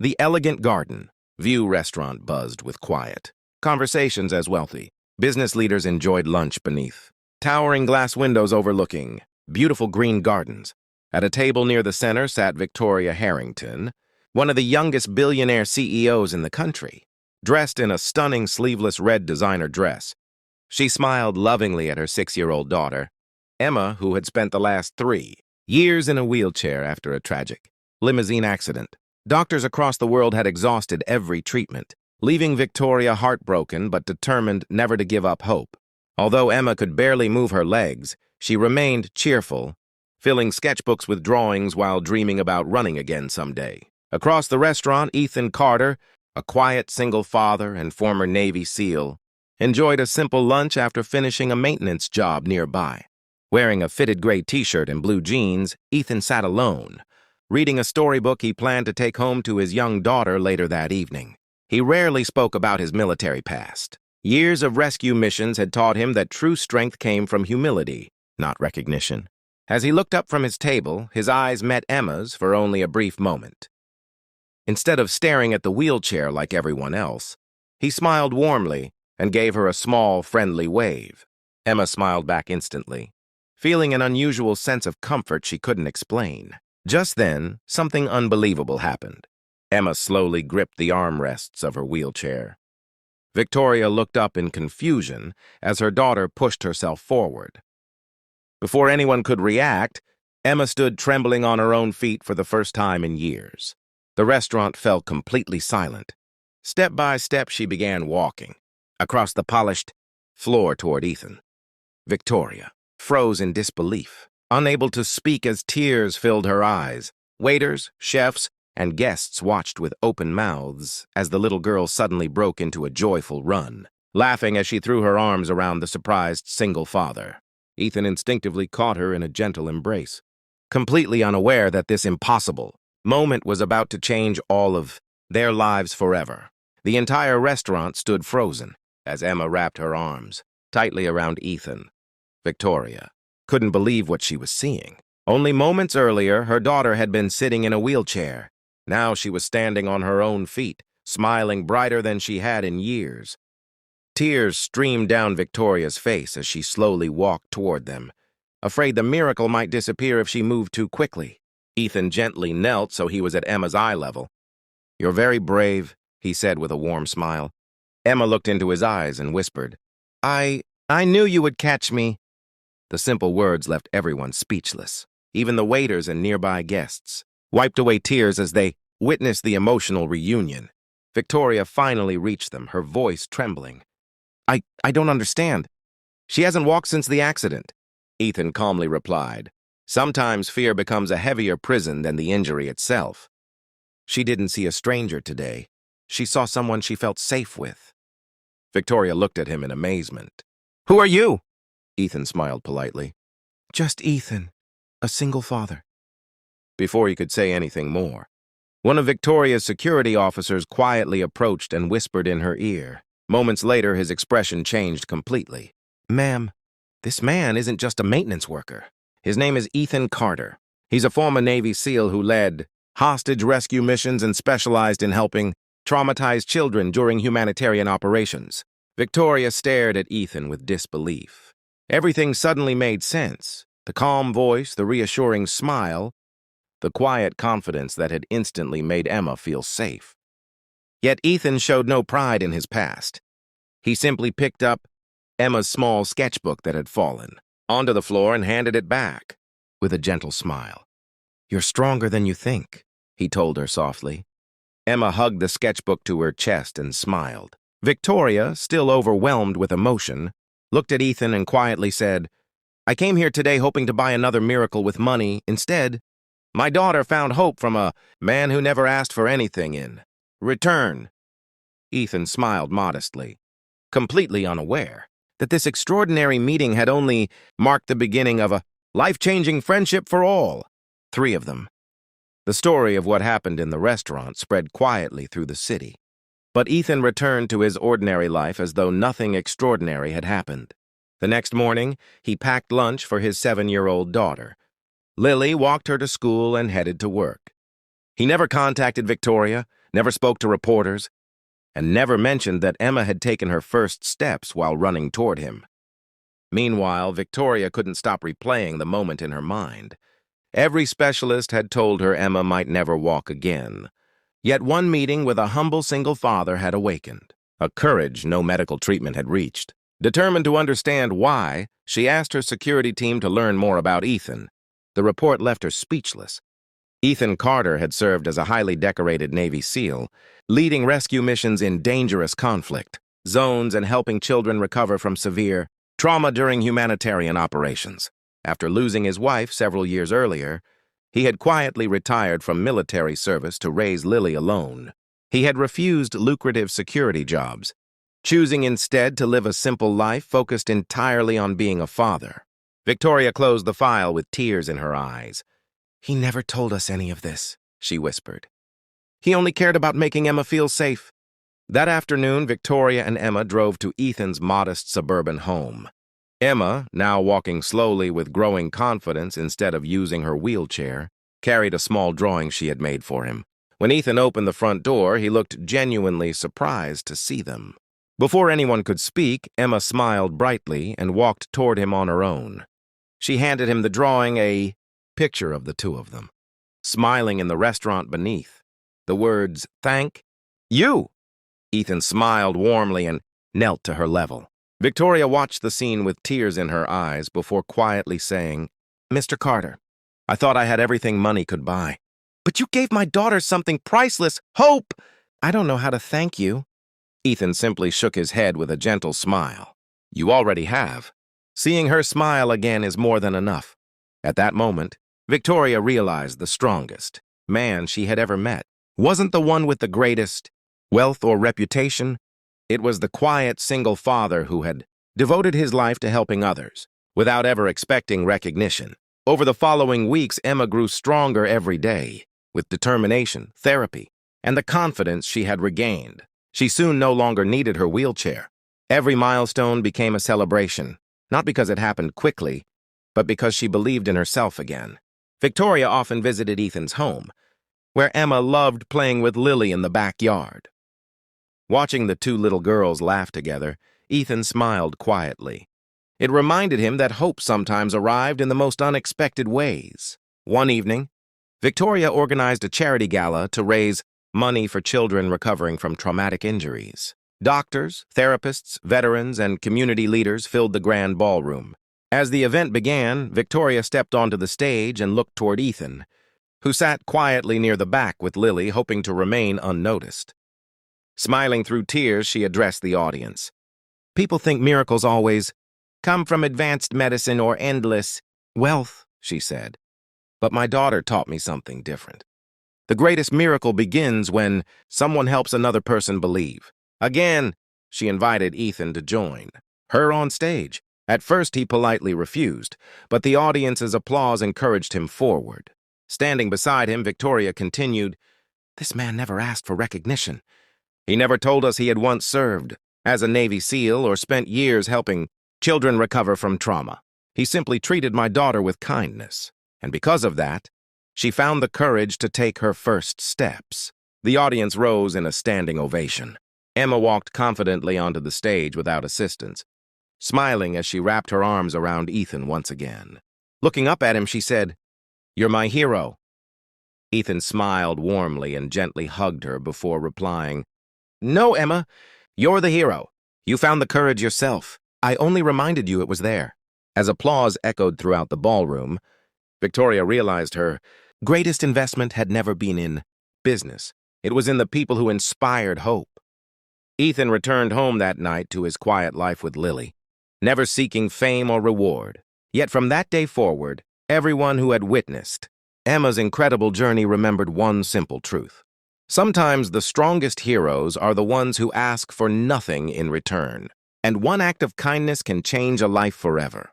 The elegant garden. View restaurant buzzed with quiet. Conversations as wealthy. Business leaders enjoyed lunch beneath. Towering glass windows overlooking. Beautiful green gardens. At a table near the center sat Victoria Harrington, one of the youngest billionaire CEOs in the country, dressed in a stunning sleeveless red designer dress. She smiled lovingly at her 6-year-old daughter, Emma, who had spent the last 3 years in a wheelchair after a tragic limousine accident. Doctors across the world had exhausted every treatment, leaving Victoria heartbroken but determined never to give up hope. Although Emma could barely move her legs, she remained cheerful, filling sketchbooks with drawings while dreaming about running again someday. Across the restaurant, Ethan Carter, a quiet single father and former Navy SEAL, enjoyed a simple lunch after finishing a maintenance job nearby. Wearing a fitted gray t-shirt and blue jeans, Ethan sat alone, reading a storybook he planned to take home to his young daughter later that evening. He rarely spoke about his military past. Years of rescue missions had taught him that true strength came from humility, not recognition. As he looked up from his table, his eyes met Emma's for only a brief moment. Instead of staring at the wheelchair like everyone else, he smiled warmly and gave her a small, friendly wave. Emma smiled back instantly, feeling an unusual sense of comfort she couldn't explain. Just then, something unbelievable happened. Emma slowly gripped the armrests of her wheelchair. Victoria looked up in confusion as her daughter pushed herself forward. Before anyone could react, Emma stood trembling on her own feet for the first time in years. The restaurant fell completely silent. Step by step, she began walking across the polished floor toward Ethan. Victoria froze in disbelief, unable to speak as tears filled her eyes. Waiters, chefs, and guests watched with open mouths as the little girl suddenly broke into a joyful run, laughing as she threw her arms around the surprised single father. Ethan instinctively caught her in a gentle embrace, completely unaware that this impossible moment was about to change all of their lives forever. The entire restaurant stood frozen as Emma wrapped her arms tightly around Ethan. Victoria couldn't believe what she was seeing. Only moments earlier, her daughter had been sitting in a wheelchair. Now she was standing on her own feet, smiling brighter than she had in years. Tears streamed down Victoria's face as she slowly walked toward them, afraid the miracle might disappear if she moved too quickly. Ethan gently knelt so he was at Emma's eye level. "You're very brave," he said with a warm smile. Emma looked into his eyes and whispered, I knew you would catch me." The simple words left everyone speechless. Even the waiters and nearby guests wiped away tears as they witnessed the emotional reunion. Victoria finally reached them, her voice trembling. I don't understand. She hasn't walked since the accident." Ethan calmly replied, "Sometimes fear becomes a heavier prison than the injury itself. She didn't see a stranger today. She saw someone she felt safe with." Victoria looked at him in amazement. "Who are you?" Ethan smiled politely. "Just Ethan, a single father." Before he could say anything more, one of Victoria's security officers quietly approached and whispered in her ear. Moments later, his expression changed completely. "Ma'am, this man isn't just a maintenance worker. His name is Ethan Carter. He's a former Navy SEAL who led hostage rescue missions and specialized in helping traumatized children during humanitarian operations." Victoria stared at Ethan with disbelief. Everything suddenly made sense. The calm voice, the reassuring smile, the quiet confidence that had instantly made Emma feel safe. Yet Ethan showed no pride in his past. He simply picked up Emma's small sketchbook that had fallen onto the floor and handed it back with a gentle smile. "You're stronger than you think," he told her softly. Emma hugged the sketchbook to her chest and smiled. Victoria, still overwhelmed with emotion, looked at Ethan and quietly said, "I came here today hoping to buy another miracle with money. Instead, my daughter found hope from a man who never asked for anything in return." Ethan smiled modestly, completely unaware that this extraordinary meeting had only marked the beginning of a life-changing friendship for all 3 of them. The story of what happened in the restaurant spread quietly through the city, but Ethan returned to his ordinary life as though nothing extraordinary had happened. The next morning, he packed lunch for his 7-year-old daughter. Lily walked her to school and headed to work. He never contacted Victoria, never spoke to reporters, and never mentioned that Emma had taken her first steps while running toward him. Meanwhile, Victoria couldn't stop replaying the moment in her mind. Every specialist had told her Emma might never walk again. Yet one meeting with a humble single father had awakened, a courage no medical treatment had reached. Determined to understand why, she asked her security team to learn more about Ethan. The report left her speechless. Ethan Carter had served as a highly decorated Navy SEAL, leading rescue missions in dangerous conflict zones and helping children recover from severe trauma during humanitarian operations. After losing his wife several years earlier, he had quietly retired from military service to raise Lily alone. He had refused lucrative security jobs, choosing instead to live a simple life focused entirely on being a father. Victoria closed the file with tears in her eyes. "He never told us any of this," she whispered. "He only cared about making Emma feel safe." That afternoon, Victoria and Emma drove to Ethan's modest suburban home. Emma, now walking slowly with growing confidence instead of using her wheelchair, carried a small drawing she had made for him. When Ethan opened the front door, he looked genuinely surprised to see them. Before anyone could speak, Emma smiled brightly and walked toward him on her own. She handed him the drawing, a picture of the two of them, smiling in the restaurant beneath. The words, "Thank you." Ethan smiled warmly and knelt to her level. Victoria watched the scene with tears in her eyes before quietly saying, "Mr. Carter, I thought I had everything money could buy. But you gave my daughter something priceless, hope." "I don't know how to thank you." Ethan simply shook his head with a gentle smile. "You already have. Seeing her smile again is more than enough." At that moment, Victoria realized the strongest man she had ever met wasn't the one with the greatest wealth or reputation. It was the quiet single father who had devoted his life to helping others, without ever expecting recognition. Over the following weeks, Emma grew stronger every day, with determination, therapy, and the confidence she had regained. She soon no longer needed her wheelchair. Every milestone became a celebration, not because it happened quickly, but because she believed in herself again. Victoria often visited Ethan's home, where Emma loved playing with Lily in the backyard. Watching the two little girls laugh together, Ethan smiled quietly. It reminded him that hope sometimes arrived in the most unexpected ways. One evening, Victoria organized a charity gala to raise money for children recovering from traumatic injuries. Doctors, therapists, veterans, and community leaders filled the grand ballroom. As the event began, Victoria stepped onto the stage and looked toward Ethan, who sat quietly near the back with Lily, hoping to remain unnoticed. Smiling through tears, she addressed the audience. "People think miracles always come from advanced medicine or endless wealth," she said. "But my daughter taught me something different. The greatest miracle begins when someone helps another person believe." Again, she invited Ethan to join her on stage. At first, he politely refused, but the audience's applause encouraged him forward. Standing beside him, Victoria continued, "This man never asked for recognition. He never told us he had once served as a Navy SEAL or spent years helping children recover from trauma. He simply treated my daughter with kindness, and because of that, she found the courage to take her first steps." The audience rose in a standing ovation. Emma walked confidently onto the stage without assistance, smiling as she wrapped her arms around Ethan once again. Looking up at him, she said, "You're my hero." Ethan smiled warmly and gently hugged her before replying, "No, Emma, you're the hero. You found the courage yourself. I only reminded you it was there." As applause echoed throughout the ballroom, Victoria realized her greatest investment had never been in business. It was in the people who inspired hope. Ethan returned home that night to his quiet life with Lily, never seeking fame or reward. Yet from that day forward, everyone who had witnessed Emma's incredible journey remembered one simple truth. Sometimes the strongest heroes are the ones who ask for nothing in return, and one act of kindness can change a life forever.